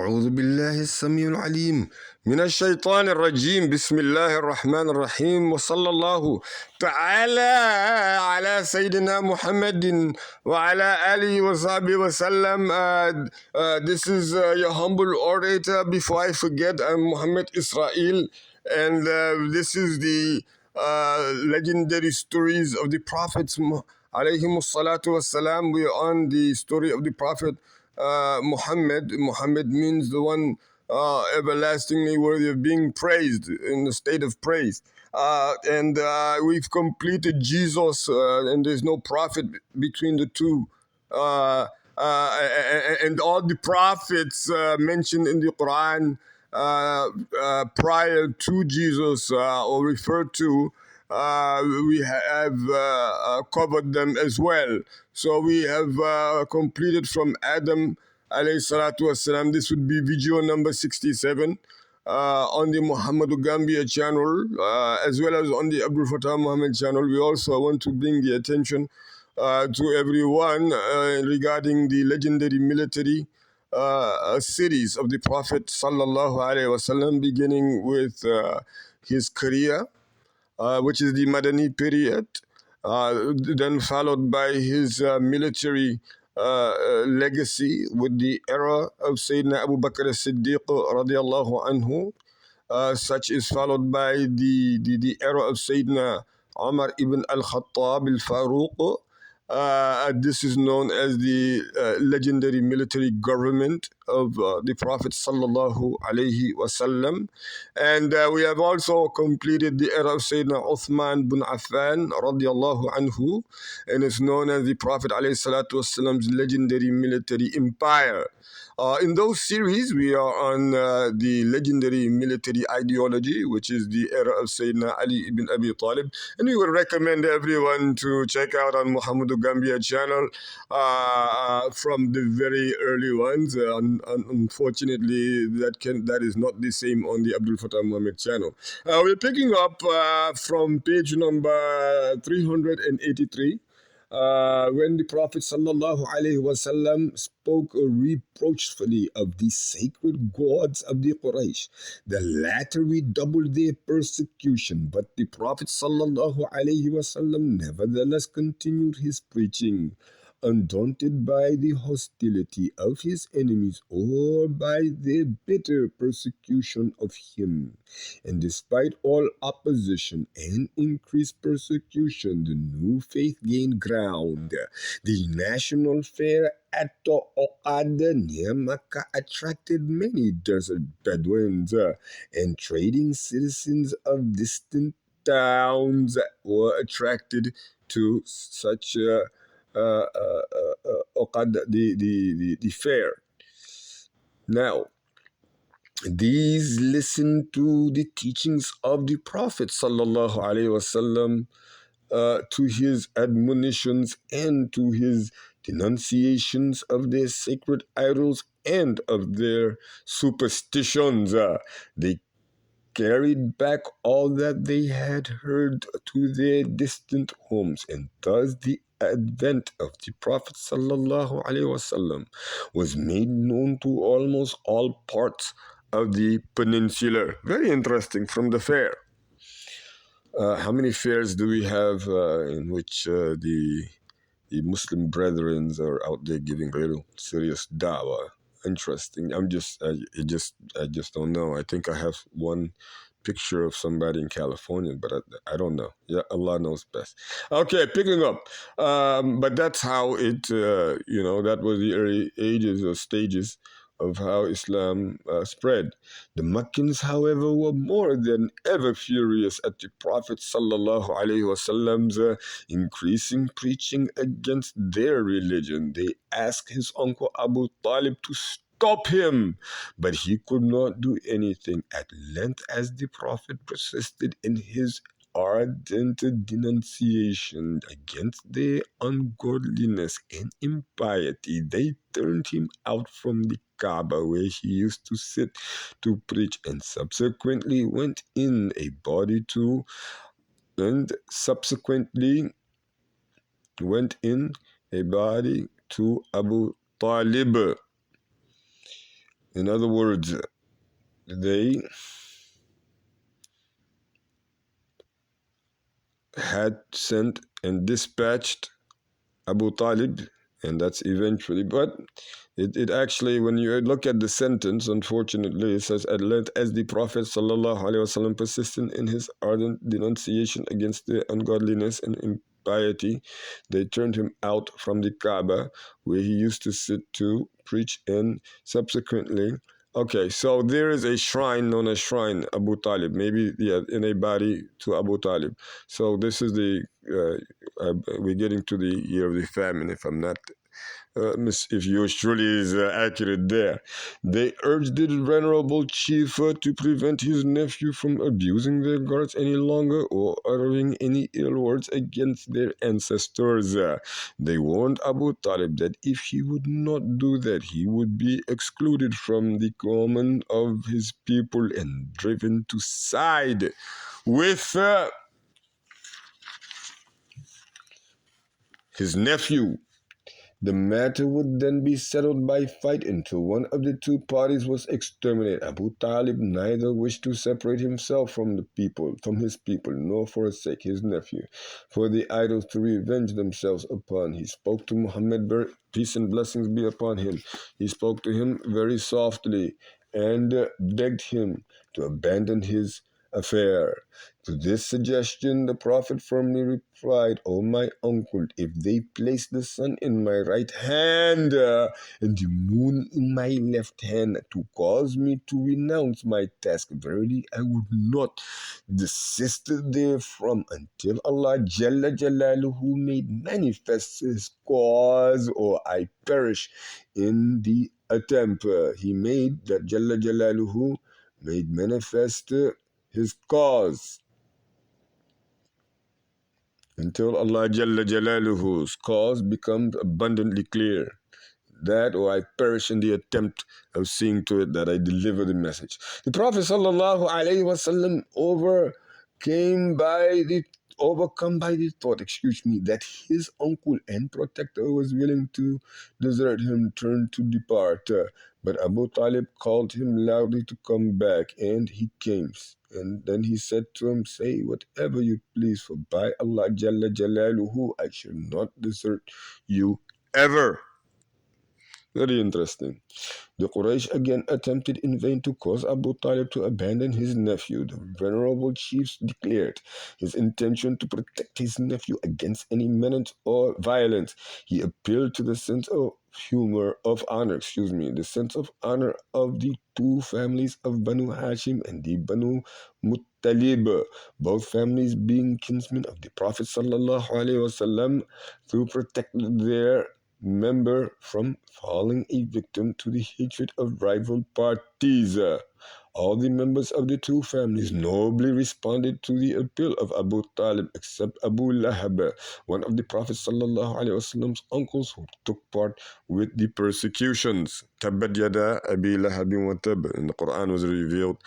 أعوذ بالله السميع العليم من الشيطان الرجيم بسم الله الرحمن الرحيم وصلى الله تعالى على سيدنا محمد وعلى آله وصحبه وسلم. This is your humble orator. Before I forget, I'm Muhammad Israel, and this is the legendary stories of the prophets. Alayhi'Ssalam. We are on the story of the prophet Muhammad. Muhammad means the one everlastingly worthy of being praised, in the state of praise. And we've completed Jesus, and there's no prophet between the two. And all the prophets mentioned in the Quran prior to Jesus or referred to, we have covered them as well. So we have completed from Adam Alayhi'Ssalam. This would be video number 67 on the Muhammadu Gambia channel, as well as on the Abdul Fattah Muhammad channel. We also want to bring the attention to everyone regarding the legendary military cities of the Prophet Sallallahu Alaihi Wasallam, beginning with his career, which is the Madani period, then followed by his military legacy with the era of Sayyidina Abu Bakr as-Siddiq radiallahu anhu. Such is followed by the era of Sayyidina Umar ibn al-Khattab al-Faruq. This is known as the legendary military government of the Prophet sallallahu alaihi wasallam. And we have also completed the era of Sayyidina Uthman bin Affan radiallahu anhu, and it's known as the Prophet alayhi salatu wasallam's legendary military empire. In those series, we are on the legendary military ideology, which is the era of Sayyidina Ali ibn Abi Talib. And we would recommend everyone to check out on Muhammadu Gambia channel from the very early ones. Unfortunately, that is not the same on the Abdul Fattah Muhammad channel. We're picking up from page number 383. When the Prophet sallallahu alaihi wasallam spoke reproachfully of the sacred gods of the Quraysh, the latter redoubled their persecution, but the Prophet sallallahu alaihi wasallam nevertheless continued his preaching, undaunted by the hostility of his enemies or by their bitter persecution of him. And despite all opposition and increased persecution, the new faith gained ground. The national fair at Oqad near Mecca attracted many desert Bedouins, and trading citizens of distant towns were attracted to such Oqad, the fair. Now, these listened to the teachings of the Prophet sallallahu alaihi wasallam, to his admonitions and to his denunciations of their sacred idols and of their superstitions. They carried back all that they had heard to their distant homes, and thus the advent of the Prophet sallallahu alaihi wasallam was made known to almost all parts of the peninsula. Very interesting from the fair. How many fairs do we have in which the Muslim brethren are out there giving real serious dawah? Interesting. I just don't know. I think I have one picture of somebody in California, but I don't know. Yeah, Allah knows best. Okay, picking up. But that's how it, that was the early ages or stages of how Islam spread. The Mekkens, however, were more than ever furious at the Prophet sallallahu alaihi wasallam's increasing preaching against their religion. They asked his uncle Abu Talib to stop him, but he could not do anything. At length, as the Prophet persisted in his ardent denunciation against their ungodliness and impiety, they turned him out from the Kaaba, where he used to sit to preach, and subsequently went in a body to Abu Talib. In other words, they had sent and dispatched Abu Talib, and that's eventually, but it actually, when you look at the sentence, unfortunately, it says, at length, as the Prophet ﷺ persisted in his ardent denunciation against the ungodliness and impiety, they turned him out from the Kaaba, where he used to sit to preach, and subsequently, okay, so there is a shrine known as Shrine Abu Talib, maybe, yeah, in a body to Abu Talib. So this is the we're getting to the year of the famine, if I'm not if yours truly is accurate there. They urged the venerable chief to prevent his nephew from abusing their guards any longer or uttering any ill words against their ancestors. They warned Abu Talib that if he would not do that, he would be excluded from the common of his people and driven to side with his nephew. The matter would then be settled by fight until one of the two parties was exterminated. Abu Talib neither wished to separate himself from his people, nor forsake his nephew, for the idols to revenge themselves upon. He spoke to Muhammad, peace and blessings be upon him. He spoke to him very softly and begged him to abandon his affair. To this suggestion, the Prophet firmly replied, O my uncle, if they place the sun in my right hand and the moon in my left hand to cause me to renounce my task, verily I would not desist therefrom until Allah Jalla Jalaluhu made manifest his cause, or I perish in the attempt. He made that Jalla Jalaluhu made manifest his cause until Allah Jalla Jalaluhu's cause becomes abundantly clear. That or I perish in the attempt of seeing to it that I deliver the message. The Prophet sallallahu alaihi wasallam overcome by the thought, that his uncle and protector was willing to desert him, turned to depart. But Abu Talib called him loudly to come back, and he came. And then he said to him, say whatever you please, for by Allah Jalla Jalaluhu, I shall not desert you ever. Very interesting. The Quraysh again attempted in vain to cause Abu Talib to abandon his nephew. The venerable chiefs declared his intention to protect his nephew against any menace or violence. He appealed to the sense of the sense of honor of the two families of Banu Hashim and the Banu Muttalib, both families being kinsmen of the Prophet sallallahu alaihi wasallam, to protect their member from falling a victim to the hatred of rival parties. All the members of the two families nobly responded to the appeal of Abu Talib, except Abu Lahab, one of the Prophet ﷺ's uncles who took part with the persecutions. Tabbat yada Abi Lahabin wa tab. And the Quran was revealed,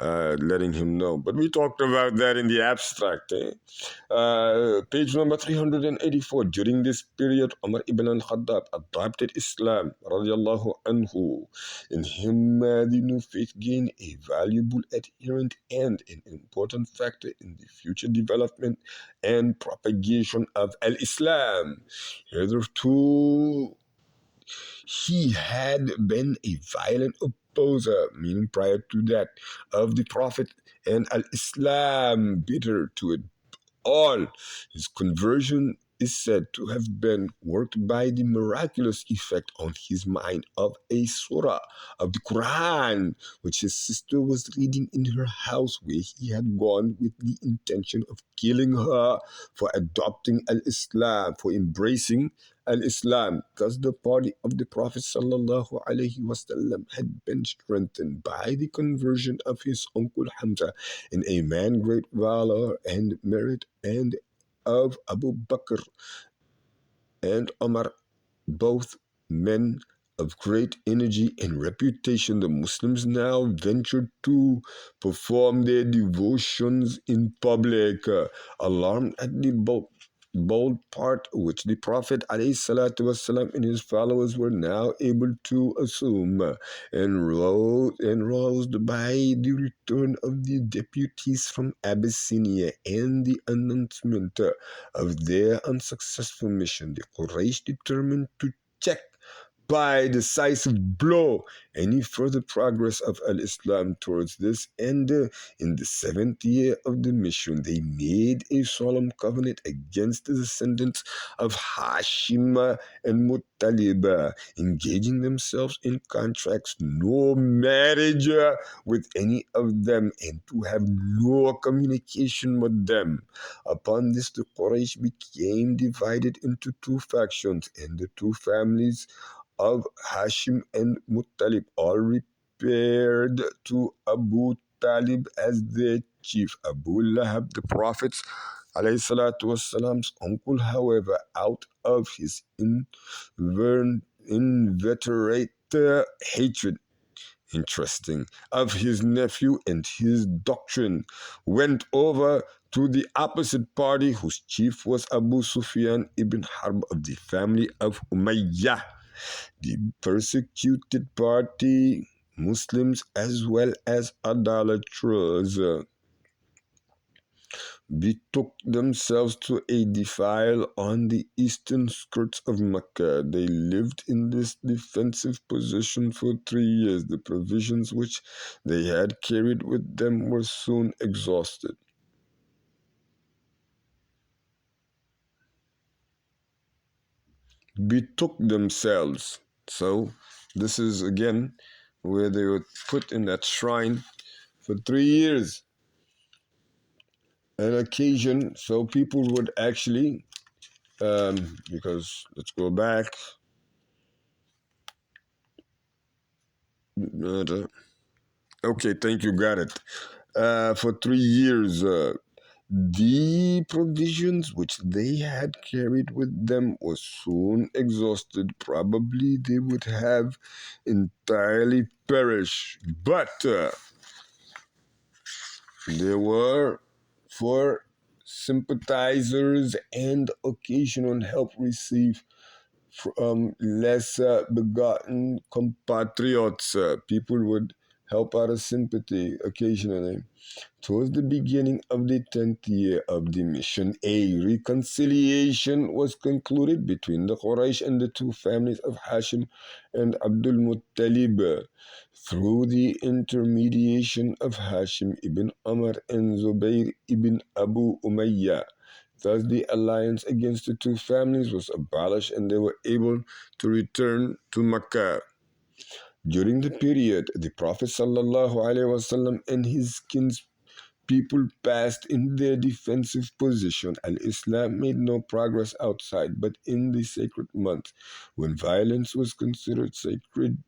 letting him know. But we talked about that in the abstract. Page number 384. During this period, Umar ibn al-Khattab adopted Islam, radiallahu anhu. In him, the new faith gained a valuable adherent and an important factor in the future development and propagation of Al-Islam. Hitherto, he had been a violent opposer, meaning prior to that, of the Prophet and Al-Islam, bitter to it all. His conversion is said to have been worked by the miraculous effect on his mind of a surah of the Quran, which his sister was reading in her house, where he had gone with the intention of killing her for adopting Al-Islam, for embracing Al-Islam. Thus the party of the Prophet sallallahu alaihi wasallam had been strengthened by the conversion of his uncle Hamza, in a man great valor and merit, and of Abu Bakr and Omar, both men of great energy and reputation. The Muslims now ventured to perform their devotions in public, alarmed at the bold part which the Prophet ﷺ and his followers were now able to assume, enroused by the return of the deputies from Abyssinia and the announcement of their unsuccessful mission. The Quraysh determined to check by decisive blow any further progress of al-Islam towards this end. In the seventh year of the mission, they made a solemn covenant against the descendants of Hashim and Muttalib, engaging themselves in contracts, no marriage with any of them, and to have no communication with them. Upon this, the Quraysh became divided into two factions, and the two families of Hashim and Muttalib all repaired to Abu Talib as their chief. Abu Lahab, the Prophet's Alayhi'Ssalam's uncle, however, out of his inveterate hatred, interesting, of his nephew and his doctrine, went over to the opposite party, whose chief was Abu Sufyan ibn Harb of the family of Umayyah. The persecuted party, Muslims as well as idolaters, betook themselves to a defile on the eastern skirts of Mecca. They lived in this defensive position for 3 years. The provisions which they had carried with them were soon exhausted. Betook themselves. So, this is again where they were put in that shrine for 3 years. An occasion, so people would actually, because let's go back. Okay, thank you, got it. For 3 years, the provisions which they had carried with them was soon exhausted. Probably they would have entirely perished. But there were for sympathizers and occasional help received from less begotten compatriots. People would help out of sympathy occasionally. Towards the beginning of the 10th year of the mission, a reconciliation was concluded between the Quraysh and the two families of Hashim and Abdul Muttalib through the intermediation of Hashim ibn Amr and Zubayr ibn Abu Umayyah. Thus, the alliance against the two families was abolished and they were able to return to Mecca. During the period, the Prophet ﷺ and his kinspeople passed in their defensive position. Al-Islam made no progress outside, but in the sacred month, when violence was considered sacred,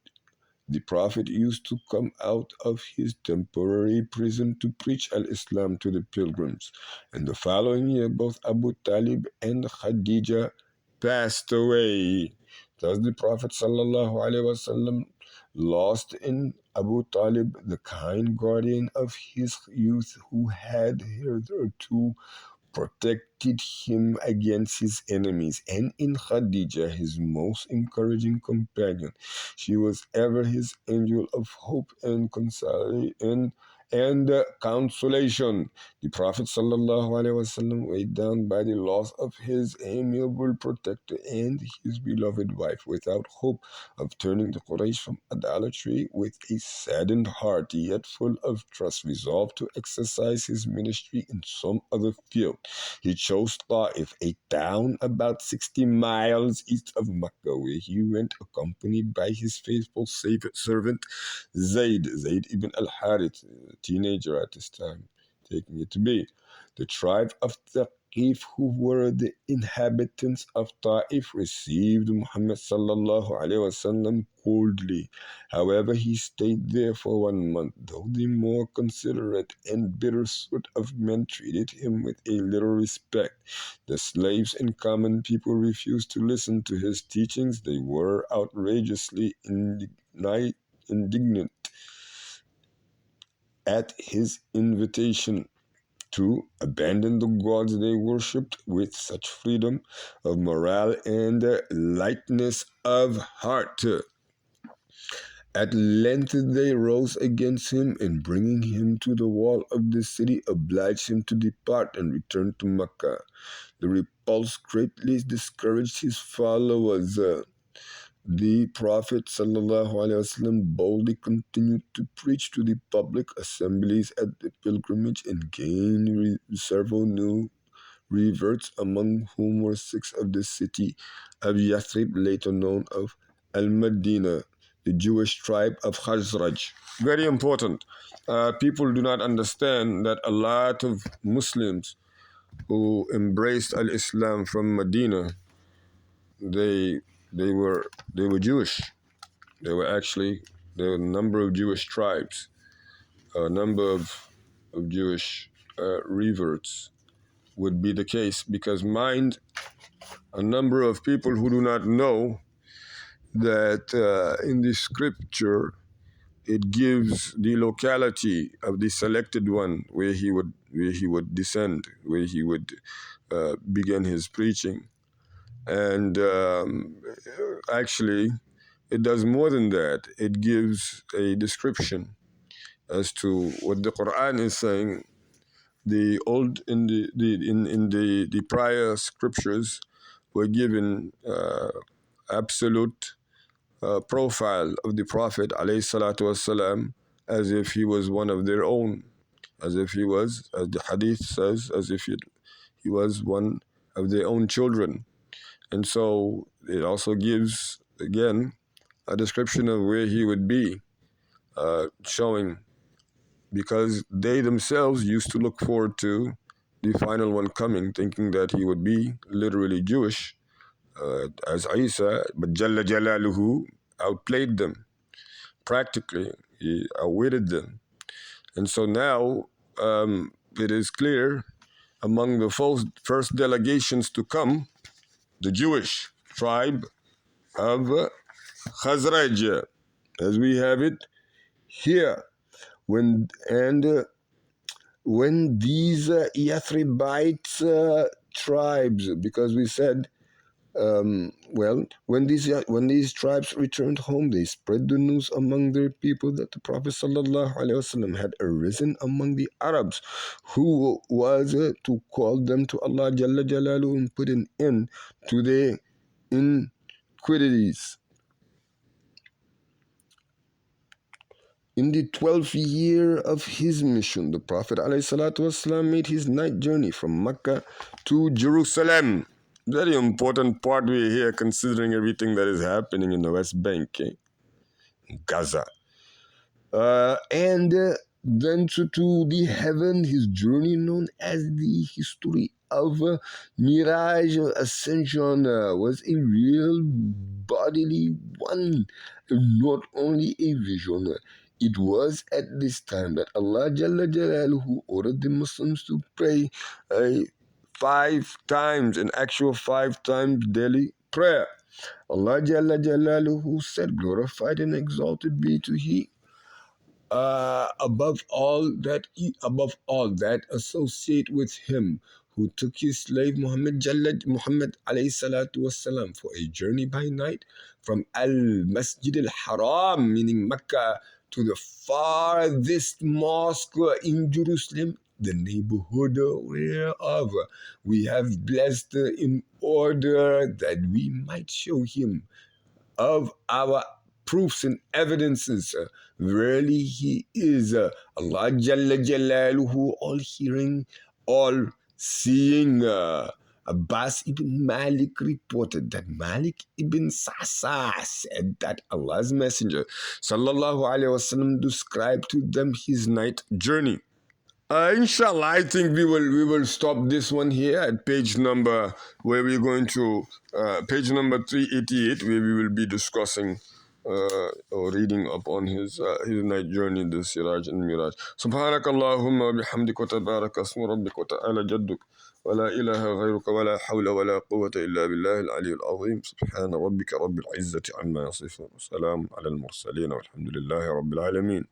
the Prophet used to come out of his temporary prison to preach al-Islam to the pilgrims. And the following year, both Abu Talib and Khadija passed away. Thus the Prophet ﷺ lost in Abu Talib the kind guardian of his youth who had hitherto protected him against his enemies, and in Khadija, his most encouraging companion. She was ever his angel of hope and consolation. The Prophet ﷺ, weighed down by the loss of his amiable protector and his beloved wife, without hope of turning the Quraysh from idolatry, with a saddened heart, yet full of trust, resolved to exercise his ministry in some other field. He chose Ta'if, a town about 60 miles east of Mecca, where he went accompanied by his faithful servant Zayd ibn al-Harith, a teenager at this time, taking it to be. The tribe of Thaqif, who were the inhabitants of Ta'if, received Muhammad sallallahu alaihi wasallam coldly. However, he stayed there for 1 month, though the more considerate and bitter sort of men treated him with a little respect. The slaves and common people refused to listen to his teachings. They were outrageously indignant at his invitation to abandon the gods they worshipped with such freedom of morale and lightness of heart. At length they rose against him, and bringing him to the wall of the city, obliged him to depart and return to Mecca. The repulse greatly discouraged his followers. The Prophet ﷺ boldly continued to preach to the public assemblies at the pilgrimage and gained several new reverts, among whom were 6 of the city of Yathrib, later known as Al-Madinah, the Jewish tribe of Khazraj. Very important. People do not understand that a lot of Muslims who embraced Al-Islam from Medina, they they were Jewish. There were a number of Jewish tribes, a number of Jewish reverts would be the case, because mind, a number of people who do not know that in the scripture it gives the locality of the selected one where he would descend, where he would begin his preaching. And actually, it does more than that. It gives a description as to what the Quran is saying. The old in the prior scriptures were given absolute profile of the Prophet ﷺ, as if he was one of their own, as if he was, as the Hadith says, as if he was one of their own children. And so it also gives, again, a description of where he would be, showing, because they themselves used to look forward to the final one coming, thinking that he would be literally Jewish, as Isa, but Jalla Jalaluhu outplayed them. Practically, he outwitted them. And so now it is clear among the first delegations to come, the Jewish tribe of Khazraj, as we have it here. When these Yathribites tribes, because we said, when these tribes returned home, they spread the news among their people that the Prophet ﷺ had arisen among the Arabs, who was to call them to Allah Jalla Jalaluhu and put an end to their iniquities. In the 12th year of his mission, the Prophet ﷺ made his night journey from Mecca to Jerusalem. Very important part we're here, considering everything that is happening in the West Bank, Gaza. And then to the heaven, his journey known as the history of Mirage Ascension was a real bodily one, not only a vision. It was at this time that Allah Jalla Jalaluhu ordered the Muslims to pray 5 times, an actual 5 times daily prayer. Allah Jalla Jalaluhu said, glorified and exalted be to He, above all that associate with him, who took his slave Muhammad Alayhi'Ssalam for a journey by night from Al-Masjid al-Haram, meaning Mecca, to the farthest mosque in Jerusalem, the neighborhood whereof we have blessed in order that we might show him of our proofs and evidences. Really, he is Allah Jalla Jalaluhu, all hearing, all seeing. Abbas ibn Malik reported that Malik ibn Sa'sa said that Allah's Messenger Sallallahu Alaihi Wasallam described to them his night journey. Inshallah, I think we will stop this one here at page number, where we're going to page number 388, where we will be discussing or reading up on his night journey, the Siraj and Miraj. Subhanak Allahumma wa bihamdik wa tabarak asmu rabbik wa ta'ala jadduk wa la ilaha ghayruka wa la hawla wa la quwwata illa billahi al-ali al-azim. Subhana rabbika rabbil izzati amma yasifun. Salam ala al-mursaleen walhamdulillahi rabbil alamin.